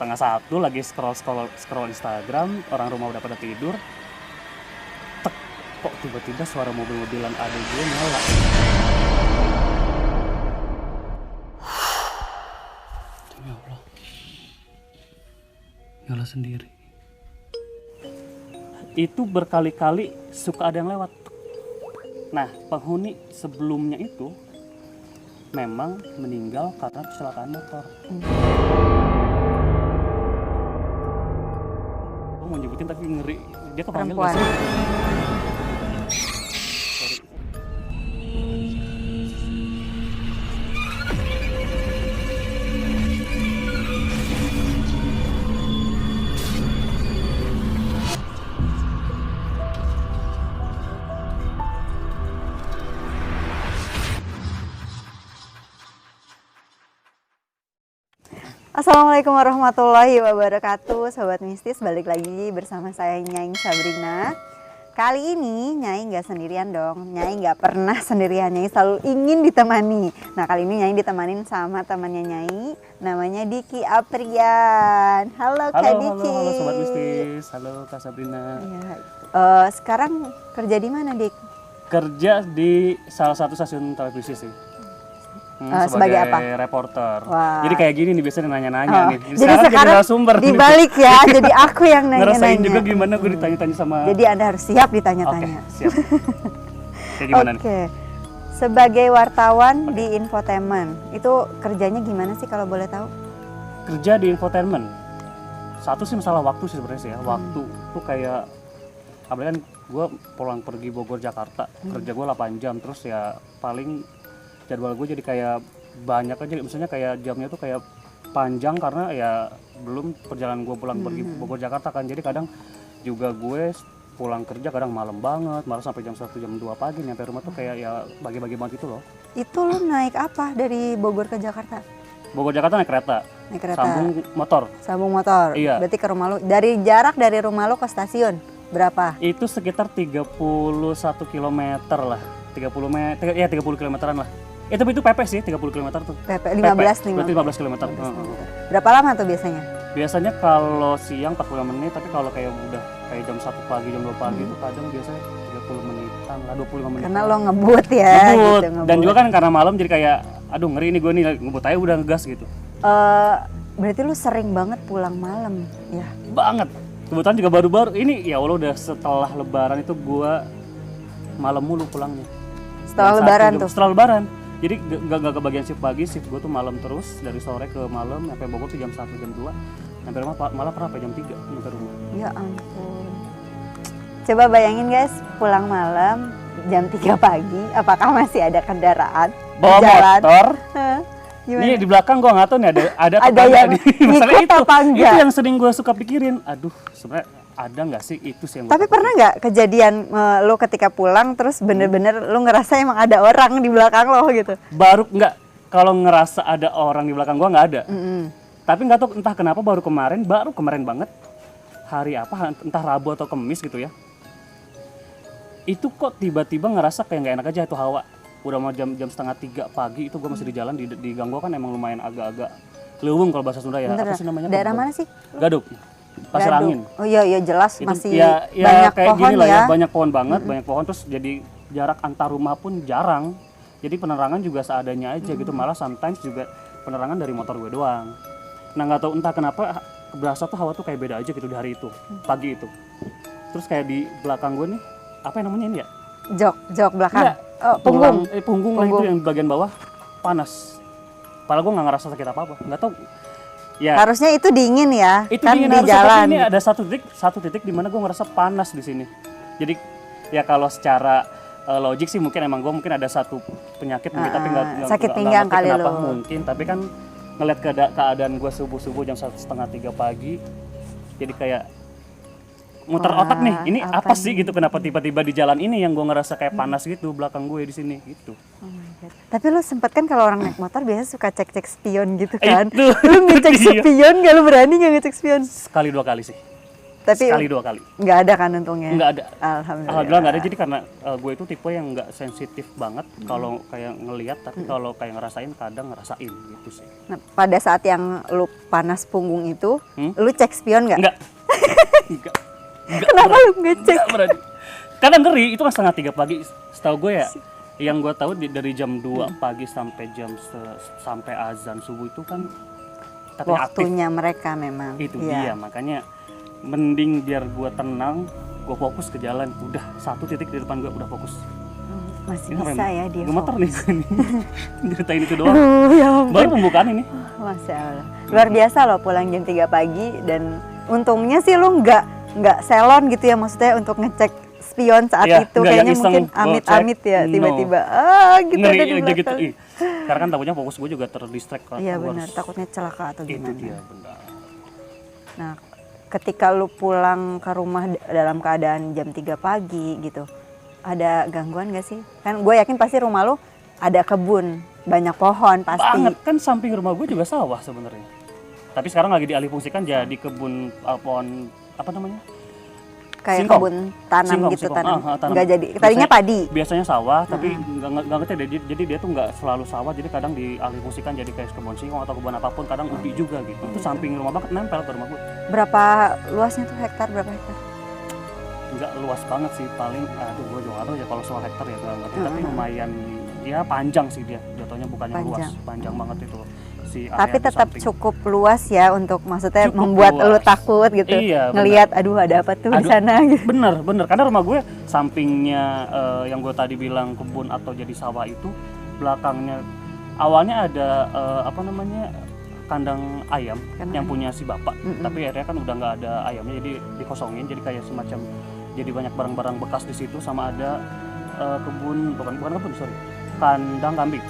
setengah satu lagi scroll Instagram, orang rumah udah pada tidur. Tek, kok tiba-tiba suara mobil-mobilan adik gue nyala. Ya Allah, nyala sendiri. Itu berkali-kali suka ada yang lewat. Nah, penghuni sebelumnya itu memang meninggal karena kecelakaan motor. Gue mau nyebutin tapi ngeri. Dia kepanggil nggak sih? Sorry. Assalamualaikum warahmatullahi wabarakatuh, Sobat Mistis, balik lagi bersama saya Nyai Sabrina. Kali ini Nyai nggak sendirian dong, Nyai nggak pernah sendirian, Nyai selalu ingin ditemani. Nah kali ini Nyai ditemanin sama temannya Nyai, namanya Diki Aprian. Halo Kak Diki. Halo Sobat Mistis, halo Kak Sabrina. Ya, sekarang kerja di mana Dik? Kerja di salah satu stasiun televisi sih. Sebagai apa? Reporter. Wah. Jadi kayak gini nih biasanya nanya-nanya nih. Jadi sekarang narasumber dibalik ya, jadi aku yang nanya-nanya. Ngerasain juga gimana gue ditanya-tanya sama. Jadi Anda harus siap ditanya-tanya. Oke, siap. Kayak gimana nih? Oke. Sebagai wartawan di infotainment, itu kerjanya gimana sih kalau boleh tahu? Kerja di infotainment. Satu sih masalah waktu sih sebenarnya sih ya. Waktu tuh kayak apalagi kan gue pulang pergi Bogor Jakarta, kerja gue 8 jam terus ya paling jadwal gue jadi kayak banyak aja, misalnya kayak jamnya tuh kayak panjang karena ya belum perjalanan gue pulang pergi Bogor Jakarta kan, jadi kadang juga gue pulang kerja kadang malam banget, malah sampai jam 1 jam 2 pagi nyampe rumah tuh kayak ya bagi-bagi banget itu loh. Itu lo naik apa dari Bogor ke Jakarta? Bogor Jakarta naik kereta. Naik kereta. Sambung motor. Sambung motor. Iya. Berarti ke rumah lo, dari jarak dari rumah lo ke stasiun berapa? Itu sekitar 31 km lah. 30 kilometeran lah. Itu PP sih, 30 km tuh. PP 15 berarti 15 km. Berapa lama tuh biasanya? Biasanya kalau siang 45 menit, tapi kalau kayak udah kayak jam 1 pagi, jam 2 pagi itu kadang biasanya 30 menitan lah, 25 menit. Karena lo ngebut ya. Ngebut. Gitu, ngebut. Dan juga kan karena malam jadi kayak, aduh ngeri nih gue nih, ngebut aja udah ngegas gitu. Berarti lo sering banget pulang malam ya? Banget. Kebetulan juga baru-baru, ini ya Allah udah setelah lebaran itu gue malam mulu pulangnya. Setelah lebaran tuh? Setelah lebaran. Jadi gak kebagian shift pagi, shift gue tuh malam terus, dari sore ke malam, sampai Bogor tuh jam 1, jam 2, sampai rumah malah pernah sampai jam 3 sampai rumah. Ya ampun. Coba bayangin guys, pulang malam jam 3 pagi, apakah masih ada kendaraan bawa jalan? Motor? Gimana? Ini di belakang gue nggak tahu nih ada yang masalah ikut apa enggak? Itu yang sering gue suka pikirin. Aduh, sebenarnya ada nggak sih itu sih yang Tapi pernah nggak kejadian lo ketika pulang terus bener-bener lo ngerasa emang ada orang di belakang lo gitu? Baru nggak, kalau ngerasa ada orang di belakang gue nggak ada. Tapi nggak tahu entah kenapa baru kemarin banget hari apa, entah Rabu atau Kamis gitu ya. Itu kok tiba-tiba ngerasa kayak nggak enak aja itu hawa. Udah mau jam 2:30 pagi itu gue masih di jalan di gang gue kan emang lumayan agak-agak lewung kalau bahasa Sunda ya. Bentar, apa sih namanya? daerah mana sih? Gaduk. Pasir Gaduk. Angin. Oh iya jelas Itu, masih ya, banyak kayak pohon gini lah ya. Banyak pohon banget, banyak pohon terus jadi jarak antar rumah pun jarang. Jadi penerangan juga seadanya aja gitu, malah sometimes juga penerangan dari motor gue doang. Nah nggak tahu entah kenapa berasa tuh hawa tuh kayak beda aja gitu di hari itu, pagi itu. Terus kayak di belakang gue nih, apa yang namanya ini ya? Jok belakang. Enggak, punggung lah itu yang bagian bawah panas. Padahal gue nggak ngerasa sakit apa-apa, nggak tahu. Ya, harusnya itu dingin ya, itu kan dingin, di jalan. Tapi ini ada satu titik di mana gue ngerasa panas di sini. Jadi ya kalau secara logik sih mungkin emang gue ada satu penyakit mungkin, tapi nggak sakit pinggang kali kenapa lo. mungkin. Tapi kan ngeliat keadaan gue subuh jam 2:30 pagi, jadi kayak muter otak nih, ini apa sih gitu, kenapa tiba-tiba di jalan ini yang gue ngerasa kayak panas gitu belakang gue di sini gitu. Oh my God. Tapi lo sempet kan kalau orang naik motor biasa suka cek-cek spion gitu kan? Itu Lo ngecek dia. spion gak, lo berani gak ngecek spion? Sekali 2 kali sih. Tapi sekali 2 kali. nggak ada kan untungnya? Nggak ada. Alhamdulillah. Nggak ada. Jadi karena gue itu tipe yang nggak sensitif banget kalau kayak ngelihat, tapi kalau kayak ngerasain kadang ngerasain gitu sih. Nah, pada saat yang lu panas punggung itu, lu cek spion nggak? Nggak. Nggak. Kenapa lu nggak cek? Nggak berani. Karena ngeri, itu kan 2:30 pagi. Setahu gue ya, yang gue tahu dari jam 2 pagi sampai sampai azan subuh itu kan katanya aktif. Waktunya mereka memang. Itu Iya. dia, makanya mending biar gue tenang, gue fokus ke jalan. Udah 1 titik di depan gue udah fokus. Masih Ini bisa ya dia. gemeter nih ini. Ceritain itu doang. Ya ampun. Baru pembukaan ini. Masya Allah. Luar biasa loh pulang jam 3 pagi dan untungnya sih lu nggak selon gitu ya, maksudnya untuk ngecek spion saat Iya, itu. nggak yang Kayaknya iseng, mungkin gua amit-amit cek. ya No. tiba-tiba gitu Ngeri ada di aja gitu. belakang. Ih. Karena kan takutnya fokus gue juga terdistract kan. Iya Gua benar, harus- takutnya celaka atau Itu gimana. dia benar. Nah, ketika lu pulang ke rumah dalam keadaan jam 3 pagi gitu, ada gangguan gak sih? Kan gue yakin pasti rumah lu ada kebun, banyak pohon pasti. Banget, kan samping rumah gue juga sawah sebenarnya. Tapi sekarang lagi dialihfungsikan jadi kebun pohon apa namanya? Kayak Singkong. kebun tanam Singkong, gitu, singkong. tanam. Tanam. Nggak jadi, tadinya padi. Biasanya sawah, tapi nggak ngerti deh. Jadi dia tuh nggak selalu sawah, jadi kadang dialihfungsikan jadi kayak kebun singkong atau kebun apapun, kadang ubi juga gitu. Itu samping rumah banget, nempel ke rumah gue. Berapa luasnya tuh hektar, berapa hektar? Nggak luas banget sih, paling aduh gue juga nggak tahu ya kalau soal hektar ya nggak ngerti, tapi lumayan ya panjang sih dia, jatuhnya bukannya luas, panjang banget itu si area Tapi di tetap samping. cukup luas ya untuk maksudnya Cukup membuat lu luas. takut gitu. Iya, benar. Ngelihat aduh ada apa tuh di Aduh, sana gitu. Bener, karena rumah gue sampingnya yang gue tadi bilang kebun atau jadi sawah itu, belakangnya awalnya ada apa namanya kandang ayam yang punya si bapak, tapi akhirnya kan udah nggak ada ayamnya, jadi dikosongin, jadi kayak semacam jadi banyak barang-barang bekas di situ, sama ada kebun bukan kebun sorry, kandang kambing.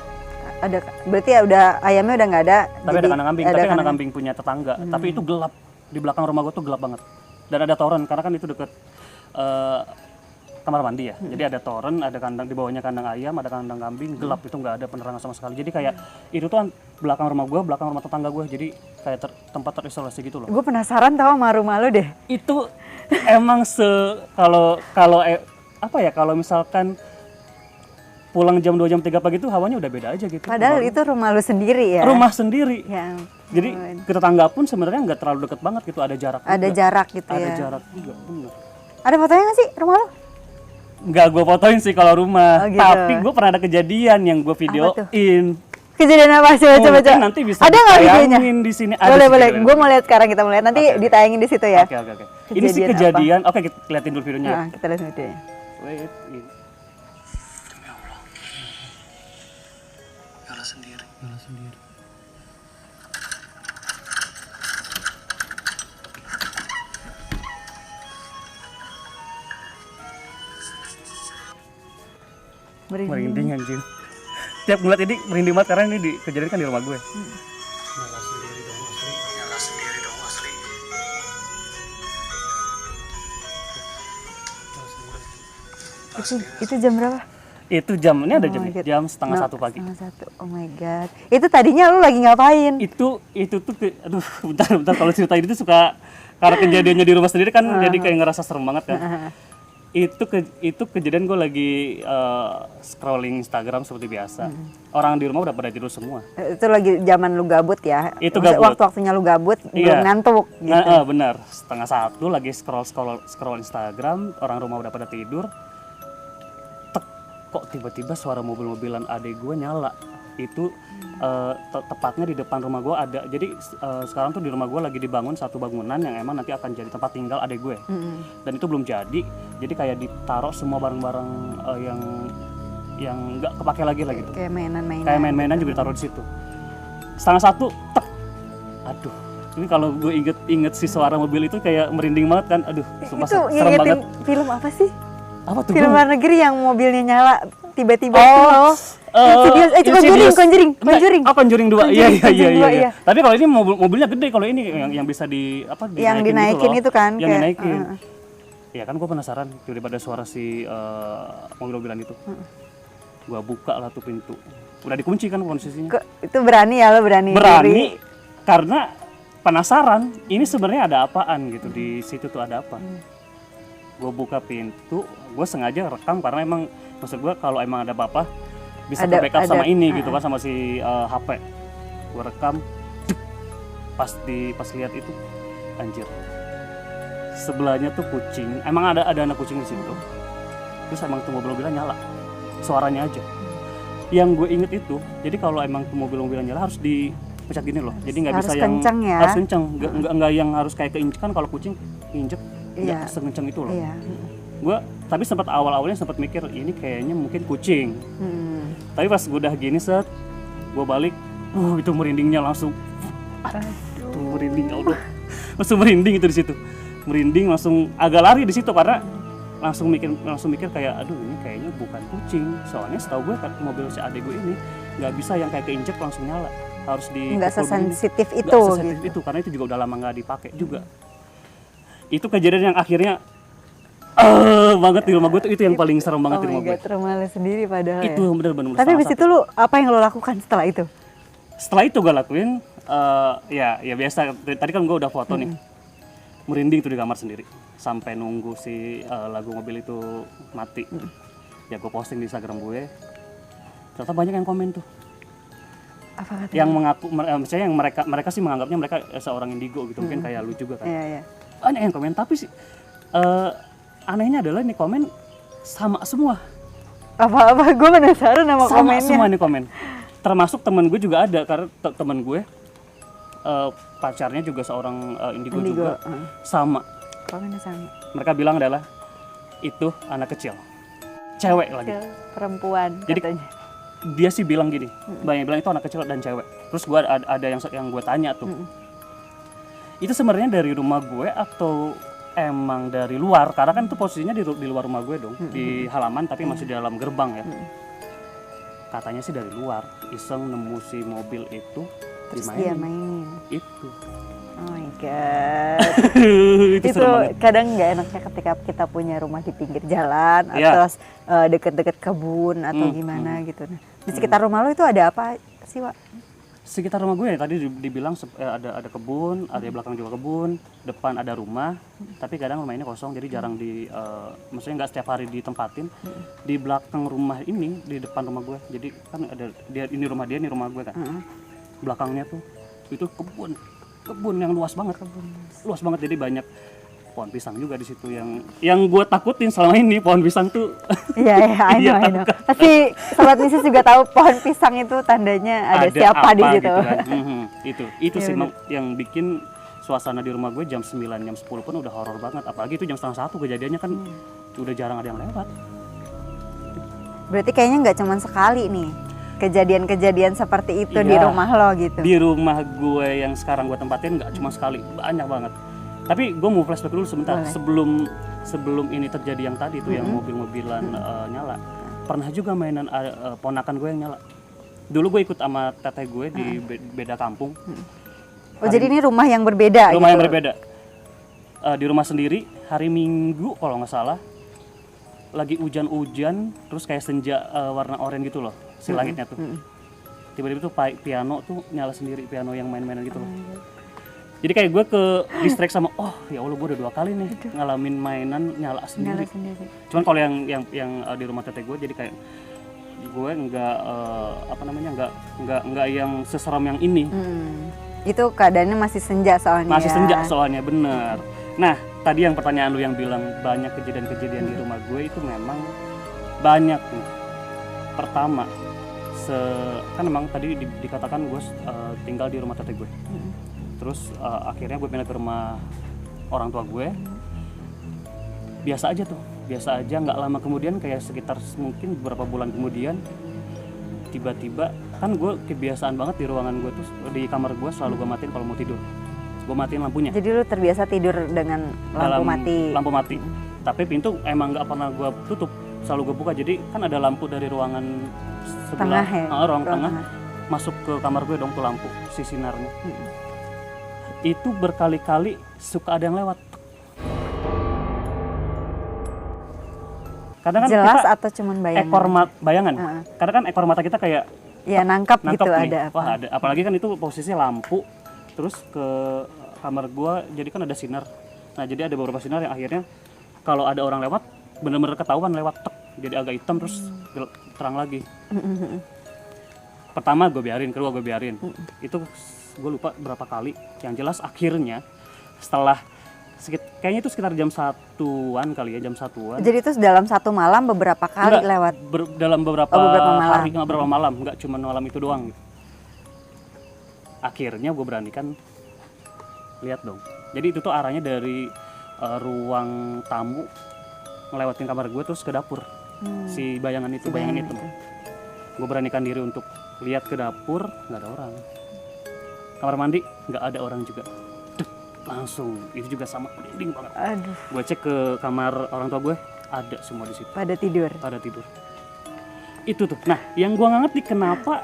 Ada, berarti ya udah ayamnya udah nggak ada. Tapi jadi ada kandang kambing, ada tapi kandang kambing punya tetangga, tapi itu gelap, di belakang rumah gue tuh gelap banget, dan ada toren karena kan itu deket kamar mandi ya, jadi ada toren, ada kandang, di bawahnya kandang ayam, ada kandang kambing, gelap, itu nggak ada penerangan sama sekali, jadi kayak itu tuh belakang rumah gue, belakang rumah tetangga gue, jadi kayak tempat terisolasi gitu loh. Gue penasaran tau sama rumah lu deh. Itu emang kalau apa ya, kalau misalkan pulang jam 2 jam 3 pagi itu hawanya udah beda aja gitu. Padahal itu rumah lu sendiri ya. Rumah sendiri. Ya, Jadi ke tetangga pun sebenarnya nggak terlalu deket banget gitu, ada jarak. ada juga. jarak gitu Ada ya. jarak juga, bener. Ada fotonya nggak sih rumah lu? Nggak gue fotoin sih kalau rumah, Oh, gitu. tapi gue pernah ada kejadian yang gue videoin. Kejadian apa sih? Coba Mungkin coba. nanti bisa Ada nggak videonya? ditayangin di sini. Ada Boleh sih boleh. videonya. Gue mau lihat sekarang, kita mau lihat. Nanti Oke. ditayangin di situ ya. Oke. Ini sih Kejadian kejadian. Oke, kita liatin dulu videonya. Nah, kita lihat videonya. Wait, ini. Demi Allah. Nyala sendiri. Merinding anjir. Tiap ngeliat ini merinding banget karena ini kejadian kan di rumah gue. Nyala sendiri dong asli. Itu jam berapa? Itu jam, ini ada Oh my God. jam setengah No, 1 pagi. 1:30. Oh my god. Itu tadinya lu lagi ngapain? Itu tuh aduh bentar kalau cerita ini tuh suka karena kejadiannya di rumah sendiri kan jadi kayak ngerasa serem banget kan. Itu kejadian gue lagi scrolling Instagram seperti biasa. Orang di rumah udah pada tidur semua. Itu lagi zaman lu gabut ya. Itu Maksudnya gabut. Waktu-waktunya lu gabut, belum Iya. ngantuk gitu. Benar, 1:30 lagi scroll Instagram, orang rumah udah pada tidur. Tek, kok tiba-tiba suara mobil-mobilan adek gue nyala. Itu tepatnya di depan rumah gue ada. Jadi sekarang tuh di rumah gue lagi dibangun satu bangunan yang emang nanti akan jadi tempat tinggal adek gue. Dan itu belum jadi. Jadi kayak ditaruh semua barang-barang yang nggak kepake lagi lah gitu. Kayak mainan-mainan. Kayak main-mainan juga ditaruh di situ. 1:30, tek. Aduh, ini kalau gue inget si suara mobil itu kayak merinding banget kan. Aduh, sumpah Itu serem ngingetin banget. film apa sih? Apa tuh? Film Bang? luar negeri yang mobilnya nyala tiba-tiba Oh, itu loh. Insidious. Conjuring. Oh, Conjuring 2. Iya. Conjuring 2, iya. Tapi kalau ini mobilnya gede, kalau ini yang bisa Yang dinaikin gitu loh. itu kan, Yang kayak, dinaikin. Ya kan gue penasaran daripada suara si mobil-mobilan itu. Gua buka lah tuh pintu. Udah dikunci kan posisinya. Itu berani ya lo berani. Berani karena penasaran ini sebenarnya ada apaan gitu di situ tuh ada apa. Gue buka pintu, gue sengaja rekam karena emang maksud gue kalau emang ada apa-apa bisa ke backup sama ini gitu kan, sama si HP. Gue rekam, pas lihat itu anjir, sebelahnya tuh kucing, emang ada anak kucing di situ. Terus emang tuh mobil-mobilnya nyala, suaranya aja. Yang gue inget itu, jadi kalau emang tuh mobil-mobilnya nyala harus dipencet gini loh, jadi nggak bisa yang kenceng ya? harus kenceng, nggak yang harus kayak keinjek kan, kalau kucing injek nggak sekenceng itu loh. Gue tapi sempat awalnya sempat mikir ini kayaknya mungkin kucing. Tapi pas gue udah gini set, gue balik, itu merindingnya langsung. Tuh merinding, Allah, langsung merinding itu di situ, merinding langsung agak lari di situ karena langsung mikir kayak aduh ini kayaknya bukan kucing, soalnya setahu gue kan mobil si adik gue ini nggak bisa yang kayak keinjek langsung nyala, harus di nggak sesensitif itu, nggak sesensitif gitu. itu karena itu juga udah lama nggak dipakai juga. Itu kejadian yang akhirnya banget di rumah gue tuh, itu yang paling serem banget di rumah gue. Trauma lu sendiri padahal Itu ya? bener-bener. Tapi abis itu lu apa yang lo lakukan setelah itu? Setelah itu gue lakuin ya biasa, tadi kan gue udah foto nih, merinding tuh di kamar sendiri sampai nunggu si lagu mobil itu mati. Ya gue posting di Instagram gue, ternyata banyak yang komen tuh. Apa katanya? Yang mengaku, misalnya yang mereka sih menganggapnya mereka seorang indigo gitu, mungkin kayak lu juga kan. Iya. Banyak yang komen, tapi sih anehnya adalah nih komen sama semua. Apa gue penasaran sama komennya. Sama semua nih komen. Termasuk temen gue juga ada, karena temen gue pacarnya juga seorang indigo juga. Sama. Komennya sama. Mereka bilang adalah itu anak kecil, cewek lagi. Perempuan. Jadi katanya. dia sih bilang gini, banyak bilang itu anak kecil dan cewek. Terus gue ada yang gue tanya tuh, itu sebenarnya dari rumah gue atau emang dari luar? Karena kan itu posisinya di luar rumah gue dong, di halaman tapi masih di dalam gerbang ya. Katanya sih dari luar, iseng nemu si mobil itu, terus dia mainin. Itu. Oh my god. itu kadang nggak enaknya ketika kita punya rumah di pinggir jalan atau deket-deket kebun atau gimana gitu. Nah, di sekitar rumah lo itu ada apa sih, Wak? Sekitar rumah gue ya tadi dibilang ada kebun, ada di belakang juga kebun, depan ada rumah, tapi kadang rumah ini kosong jadi jarang maksudnya nggak setiap hari ditempatin. Di belakang rumah ini, di depan rumah gue, jadi kan ada ini rumah dia, ini rumah gue kan. Belakangnya tuh itu kebun yang luas banget, jadi banyak pohon pisang juga di situ yang gue takutin selama ini, pohon pisang tuh. Iya, I know. Pasti sobat misis juga tahu pohon pisang itu tandanya ada siapa di situ. Gitu kan. Itu sih yang bikin suasana di rumah gue jam 9, jam 10 pun udah horor banget. Apalagi itu jam 12:30 kejadiannya kan udah jarang ada yang lewat. Berarti kayaknya nggak cuma sekali nih kejadian-kejadian seperti itu di rumah lo gitu. Di rumah gue yang sekarang gue tempatin nggak cuma sekali, banyak banget. Tapi gue mau flashback dulu sebentar. Sebelum ini terjadi yang tadi tuh yang mobil-mobilan nyala. Pernah juga mainan ponakan gue yang nyala. Dulu gue ikut sama teteh gue di beda kampung. Jadi ini rumah yang berbeda. Rumah yang berbeda. Di rumah sendiri hari Minggu kalau nggak salah. Lagi hujan-hujan, terus kayak senja warna oranye gitu loh, si langitnya tuh. Tiba-tiba tuh piano tuh nyala sendiri, piano yang main-mainan gitu loh. Jadi kayak gue ke distract sama, ya Allah gue udah 2 kali nih ngalamin mainan nyala sendiri. Cuman kalau yang di rumah teteh gue, jadi kayak gue nggak yang seseram yang ini. Itu keadaannya masih senja soalnya. Masih senja soalnya, bener. Nah, tadi yang pertanyaan lu yang bilang banyak kejadian-kejadian di rumah gue, itu memang banyak nih. Pertama, kan memang tadi dikatakan gue tinggal di rumah teteh gue. Terus akhirnya gue pindah ke rumah orang tua gue. Biasa aja, nggak lama kemudian, kayak sekitar mungkin beberapa bulan kemudian, tiba-tiba kan gue kebiasaan banget di ruangan gue tuh, di kamar gue selalu gue matiin kalau mau tidur. Gue matiin lampunya. Jadi lu terbiasa tidur dengan lampu mati. Tapi pintu emang nggak pernah gue tutup, selalu gue buka. Jadi kan ada lampu dari ruangan sebelah, ruang tengah, masuk ke kamar gue dong tuh lampu si sinarnya. Itu berkali-kali suka ada yang lewat. Kadang kan jelas kita atau cuman bayangan? Bayangan. Karena kan ekor mata kita kayak nangkap gitu nih. ada apa? Wah, ada. Apalagi kan itu posisi lampu, terus ke kamar gue, jadi kan ada sinar. Nah jadi ada beberapa sinar yang akhirnya kalau ada orang lewat bener-bener ketahuan lewat tek, jadi agak hitam terus terang lagi. Pertama gue biarin, kedua gue biarin. Itu gue lupa berapa kali. Yang jelas akhirnya setelah kayaknya itu sekitar jam 1-an kali ya, jam 1-an. Jadi itu dalam satu malam beberapa kali lewat? Dalam beberapa malam. hari, beberapa malam, nggak cuma malam itu doang. Akhirnya gue beranikan lihat dong. Jadi itu tuh arahnya dari ruang tamu ngelewatin kamar gue terus ke dapur. Si bayangan itu. Gue beranikan diri untuk lihat ke dapur, nggak ada orang. Kamar mandi nggak ada orang juga. Langsung itu juga sama, merinding banget. Aduh. Gue cek ke kamar orang tua gue, ada semua di situ. Pada tidur. Itu tuh. Nah, yang gue nggak ngerti kenapa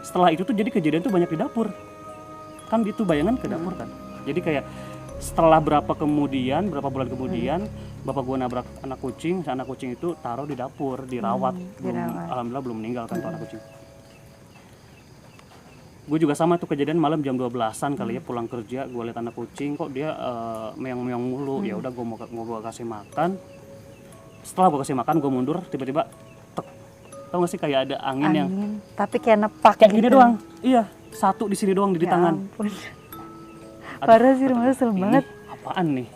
setelah itu tuh jadi kejadian tuh banyak di dapur. Kan itu bayangan ke dapur kan. Jadi kayak setelah berapa bulan kemudian bapak gue nabrak anak kucing itu taruh di dapur, dirawat. Alhamdulillah belum meninggal kan tuh anak kucing. Gue juga sama tuh kejadian malam jam 12-an kali ya, pulang kerja gue liat anak kucing kok dia meong-meong mulu. Ya udah gue mau kasih makan. Setelah gue kasih makan gue mundur, tiba-tiba tek. Tau gak sih kayak ada angin yang tapi kayak nepak kayak gitu. gini doang. Iya, satu di sini doang di tangan. Ampun. Parah sih, rumahnya serem banget. Apaan nih?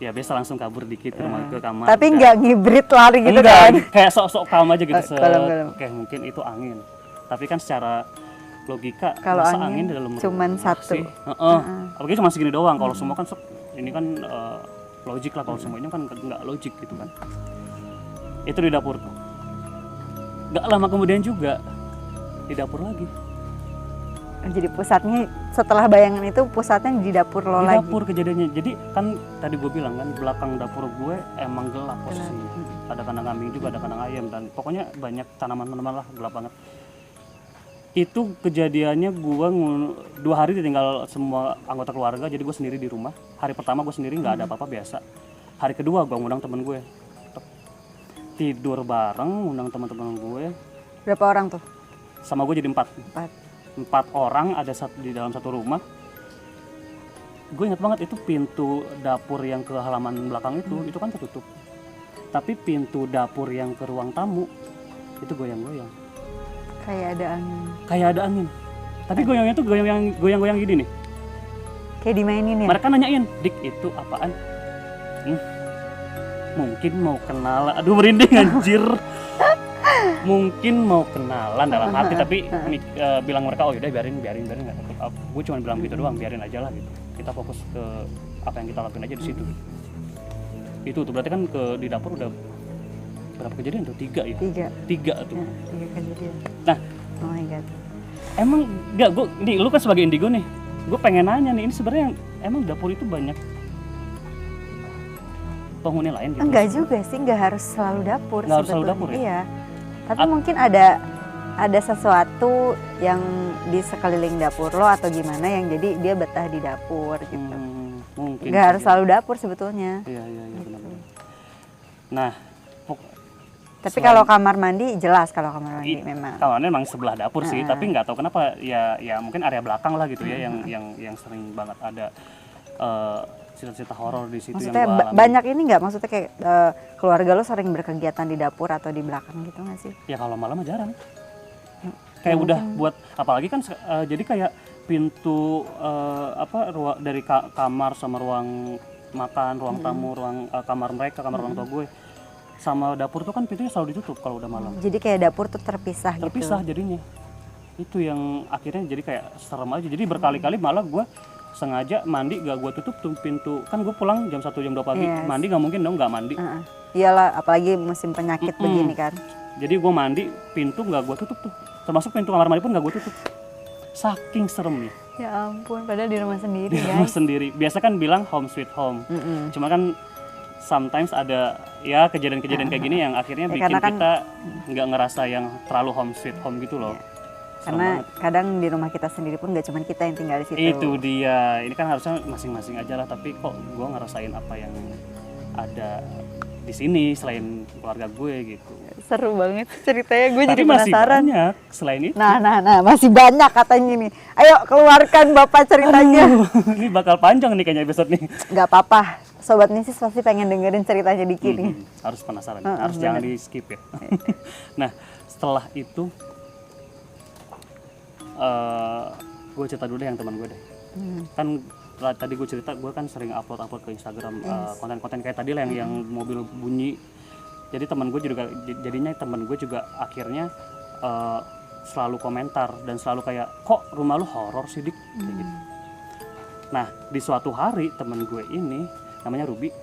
Ya biasa langsung kabur dikit ke kamar. Tapi nggak ngibrit lari gitu enggak, kan? kayak sok-sok calm aja gitu. Kalem-kalem. Kayak mungkin itu angin. Tapi kan secara logika Kalau masa angin dalam cuman rumah satu. sih? Apalagi cuma segini doang. Kalau semua kan ini kan logik lah, kalau semua ini kan nggak logik gitu kan. Itu di dapur tuh. Nggak lama kemudian juga di dapur lagi. Jadi pusatnya setelah bayangan itu pusatnya di dapur lo lagi. Di dapur kejadiannya. Jadi kan tadi gue bilang kan belakang dapur gue emang gelap posisinya. Ada kandang kambing juga, ada kandang ayam, dan pokoknya banyak tanaman-tanaman lah, gelap banget. Itu kejadiannya gue 2 hari ditinggal semua anggota keluarga, jadi gue sendiri di rumah. Hari pertama gue sendiri nggak ada apa-apa biasa. Hari kedua gue ngundang temen gue, tidur bareng, ngundang teman-teman gue. Berapa orang tuh? Sama gue jadi 4 orang ada di dalam satu rumah. Gue ingat banget itu pintu dapur yang ke halaman belakang itu kan tertutup. Tapi pintu dapur yang ke ruang tamu itu goyang-goyang. Kayak ada angin. Tapi goyangnya tuh goyang-goyang gini nih. Kayak dimainin ya? Mereka nanyain, "Dik, itu apaan?" Mungkin mau kenalan. Aduh merinding anjir. Mungkin mau kenalan dalam hati, tapi bilang mereka, "Oh yaudah biarin nggak apa-apa." Gue cuma bilang gitu doang, biarin aja lah gitu. Kita fokus ke apa yang kita lakuin aja di situ. Itu tuh berarti kan di dapur udah berapa kejadian tuh? 3 ya? 3 tuh. 3 kejadian. Nah, oh my god. Emang enggak, lu kan sebagai indigo nih, gue pengen nanya nih, ini sebenarnya emang dapur itu banyak penghuni lain gitu? Enggak juga sih, enggak harus selalu dapur. Enggak harus selalu dapur ya? Iya. Tapi mungkin ada sesuatu yang di sekeliling dapur lo atau gimana yang jadi dia betah di dapur gitu. Mungkin. Enggak harus selalu dapur sebetulnya. Iya benar-benar. Nah, tapi kalau kamar mandi jelas, kalau kamar mandi memang. Kamarnya memang sebelah dapur sih, tapi nggak tahu kenapa ya mungkin area belakang lah gitu ya yang sering banget ada cerita-cerita horor di situ. Maksudnya yang gua alami. Banyak ini nggak, maksudnya kayak keluarga lo sering berkegiatan di dapur atau di belakang gitu nggak sih? Ya kalau malam jarang. Kayak udah buat, apalagi kan jadi kayak pintu dari kamar sama ruang makan, ruang tamu, ruang kamar mereka, kamar orang tua gue, sama dapur tuh kan pintunya selalu ditutup kalau udah malam. Jadi kayak dapur tuh terpisah gitu. Terpisah jadinya. Itu yang akhirnya jadi kayak serem aja. Jadi berkali-kali malah gue sengaja mandi gak gue tutup tuh pintu. Kan gue pulang jam 1 jam 2 pagi, mandi gak mungkin dong gak mandi. Iyalah, apalagi musim penyakit begini kan. Jadi gue mandi, pintu gak gue tutup tuh. Termasuk pintu kamar mandi pun gak gue tutup. Saking seremnya. Ya ampun, padahal di rumah sendiri. Di rumah sendiri. Biasa kan bilang home sweet home. Cuma kan sometimes ada ya kejadian-kejadian kayak gini yang akhirnya bikin kan, kita nggak ngerasa yang terlalu home sweet home gitu loh. Karena kadang di rumah kita sendiri pun nggak cuma kita yang tinggal di situ. Itu dia. Ini kan harusnya masing-masing aja lah. Tapi kok gue ngerasain apa yang ada di sini selain keluarga gue gitu. Seru banget ceritanya, gue jadi Tapi masih penasaran. banyak selain itu. Nah, masih banyak katanya nih. Ayo keluarkan Bapak ceritanya. Ini bakal panjang nih kayaknya episode nih. Gak apa-apa, Sobat Mistis pasti pengen dengerin ceritanya Diki nih. Harus penasaran, harus jangan di skip ya. Nah setelah itu gue cerita dulu deh yang teman gue deh. Kan tadi gue cerita gue kan sering upload ke Instagram konten-konten kayak tadi lah yang mobil bunyi. Jadi teman gue juga jadinya teman gue juga akhirnya selalu komentar dan selalu kayak kok rumah lu horor sih Dik kayak gitu. Nah di suatu hari teman gue ini namanya Ruby,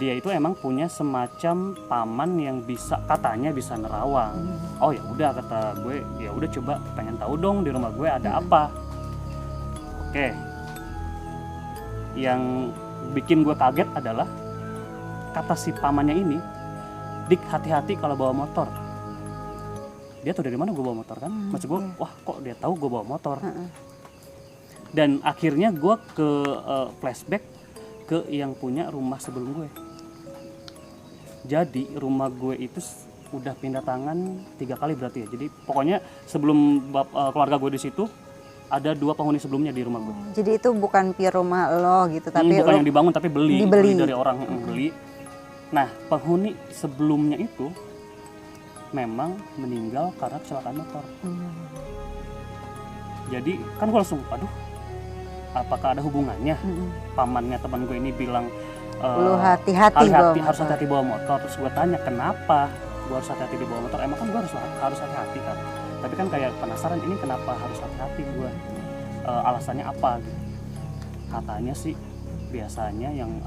dia itu emang punya semacam paman yang katanya bisa nerawang. Oh ya udah kata gue, ya udah coba pengen tahu dong di rumah gue ada apa. Oke. Yang bikin gue kaget adalah kata si pamannya ini, Dik hati-hati kalau bawa motor. Dia tuh dari mana gue bawa motor kan? Maksud gue, wah kok dia tahu gue bawa motor. Dan akhirnya gue ke flashback ke yang punya rumah sebelum gue. Jadi rumah gue itu udah pindah tangan 3 kali berarti ya. Jadi pokoknya sebelum keluarga gue di situ ada 2 penghuni sebelumnya di rumah gue. Jadi itu bukan pure rumah lo gitu, tapi bukan yang dibangun tapi beli dari orang beli. Nah penghuni sebelumnya itu memang meninggal karena kecelakaan motor. Jadi kan gue langsung, aduh, apakah ada hubungannya? Pamannya teman gue ini bilang, lu hati-hati harus hati-hati bawa motor. Terus gue tanya kenapa gue harus hati-hati di bawa motor? Emang kan gue harus hati-hati kan. Tapi kan kayak penasaran ini kenapa harus hati-hati gue? Alasannya apa? Gitu. Katanya sih biasanya yang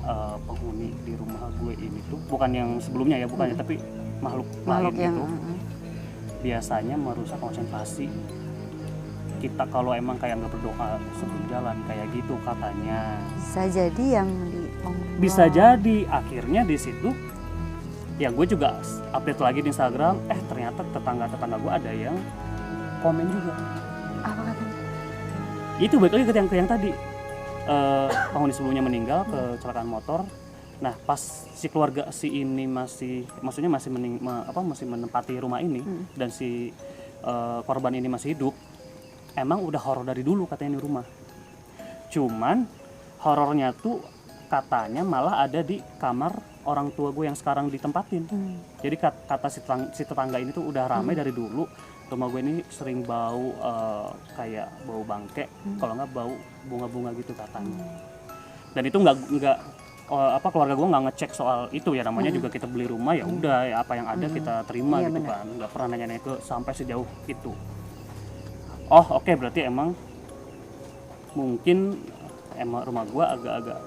penghuni di rumah gue ini tuh bukan yang sebelumnya ya, bukannya tapi makhluk lain gitu. Biasanya merusak konsentrasi kita kalau emang kayak nggak berdoa sebelum jalan kayak gitu katanya. Bisa jadi yang Bisa jadi akhirnya di situ ya gue juga update lagi di Instagram, ternyata tetangga gue ada yang komen juga. Apa katanya? Itu balik lagi ke yang tadi penghuni sebelumnya meninggal kecelakaan motor. Nah pas si keluarga si ini masih menempati rumah ini dan si korban ini masih hidup, emang udah horor dari dulu katanya di rumah. Cuman horornya tuh katanya malah ada di kamar orang tua gue yang sekarang ditempatin. Jadi kata si tetangga ini tuh udah ramai dari dulu. Rumah gue ini sering bau kayak bau bangke, kalau nggak bau bunga-bunga gitu katanya. Dan itu nggak keluarga gue nggak ngecek soal itu ya, namanya juga kita beli rumah ya udah apa yang ada kita terima gitu kan, nggak pernah nanya-nanya ke sampai sejauh itu. Oh oke, berarti emang mungkin rumah gue agak-agak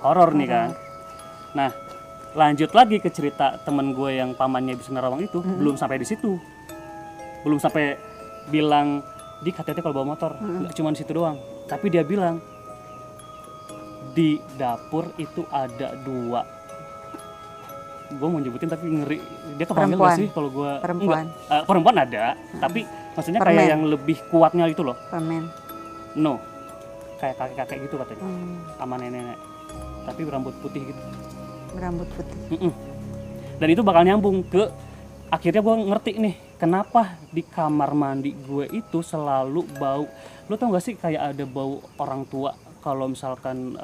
horor nih kan. Nah lanjut lagi ke cerita temen gue yang pamannya bisa nerawang itu. Belum sampai di situ, belum sampai bilang Dik hati-hati kalau bawa motor. Nggak cuma di situ doang, tapi dia bilang di dapur itu ada 2. Gue mau nyebutin tapi ngeri. Dia kepanggil nggak sih kalau gue? Perempuan ada, tapi maksudnya kayak yang lebih kuatnya itu loh. Permen. No, kayak kakek-kakek gitu katanya, sama nenek-nenek, tapi berambut putih gitu. Berambut putih. Dan itu bakal nyambung ke akhirnya gue ngerti nih kenapa di kamar mandi gue itu selalu bau. Lo tau gak sih kayak ada bau orang tua kalau misalkan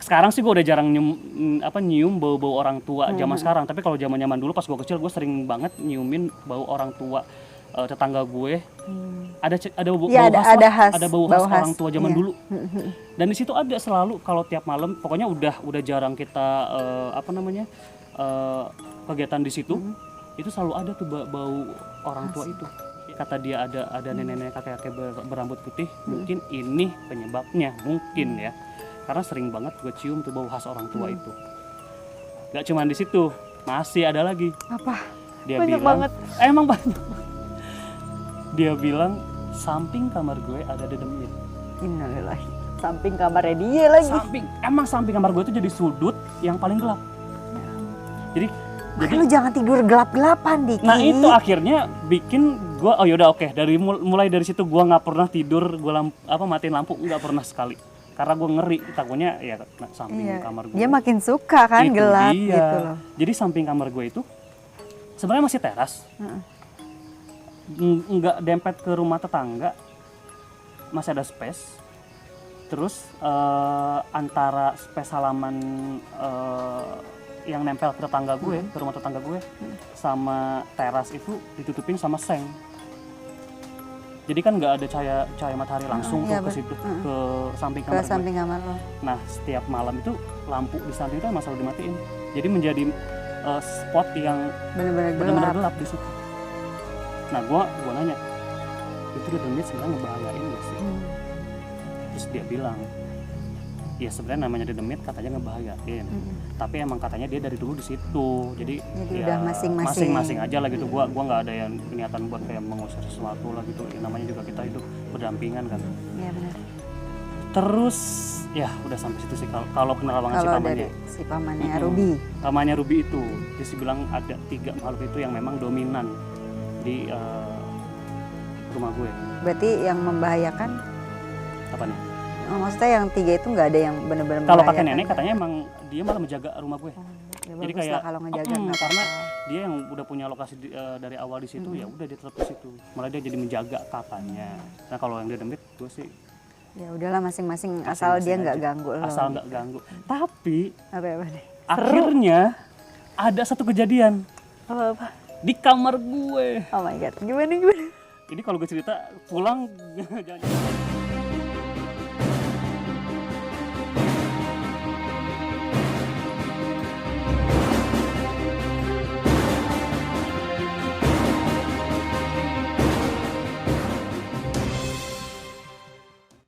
sekarang sih gue udah jarang nyium bau-bau orang tua zaman sekarang. Tapi kalau zaman dulu pas gue kecil gue sering banget nyiumin bau orang tua tetangga gue. Ada bau khas orang tua zaman dulu. Dan di situ ada selalu kalau tiap malam, pokoknya udah jarang kita kegiatan di situ. Itu selalu ada tuh bau orang tua itu. Kata dia ada nenek-nenek kakek-kakek berambut putih. Mungkin ini penyebabnya, mungkin ya. Karena sering banget gue cium tuh bau khas orang tua itu. Gak cuma di situ, masih ada lagi. Apa? Dia banyak bilang, banget. Emang banyak. Dia bilang samping kamar gue ada dedemit. Innalillahi. Samping kamarnya dia lagi. Samping kamar gue itu jadi sudut yang paling gelap. Jadi lu jangan tidur gelap-gelapan Diki. Nah itu akhirnya bikin gue, oh yaudah oke. Dari mulai dari situ gue nggak pernah tidur, gue matiin lampu nggak pernah sekali. karena gue ngeri takutnya ya samping Iya. kamar gue Dia makin suka kan itu gelap dia. gitu loh. Jadi samping kamar gue itu sebenarnya masih teras, Heeh. nggak dempet ke rumah tetangga, masih ada space. Terus antara space halaman yang nempel ke tetangga gue, ke rumah tetangga gue, sama teras itu ditutupin sama seng. Jadi kan nggak ada cahaya matahari langsung iya, tuh ke situ, ke samping Ke kamar gue. samping kamar lo. Nah setiap malam itu lampu di samping itu emang selalu dimatiin. Jadi menjadi spot yang Bener-bener benar-benar gelap. gelap di situ. Nah gua nanya, itu di demit sebenarnya ngebahayain gak sih? Terus dia bilang, ya sebenarnya namanya di demit katanya ngebahayain. Tapi emang katanya dia dari dulu di situ. Jadi ya udah masing-masing. aja lah gitu. Gua nggak ada yang niatan buat kayak mengusir sesuatu lah gitu. Ya, namanya juga kita hidup berdampingan kan. Iya benar. Terus ya udah sampai situ sih kalau penerawangan si Kalau pamannya. dari si pamannya Ruby. Pamannya Ruby itu, dia sih bilang ada 3 makhluk itu yang memang dominan di rumah gue. Berarti yang membahayakan, Apa nih? maksudnya yang 3 itu nggak ada yang benar-benar Kalau membahayakan. kakek nenek katanya emang dia malah menjaga rumah gue. Ya Jadi bagus kayak lah kalau ngejaga nggak karena apa-apa. dia yang udah punya lokasi dari awal di situ, ya udah dia tetap di situ. Malah dia jadi menjaga katanya. Nah kalau yang dia demit gue sih Ya udahlah masing-masing asal dia nggak aja. ganggu lo. Asal nggak ganggu. Tapi Apa deh? akhirnya ada satu kejadian Apa? di kamar gue. Oh my god, gimana? Ini kalau gue cerita pulang jangan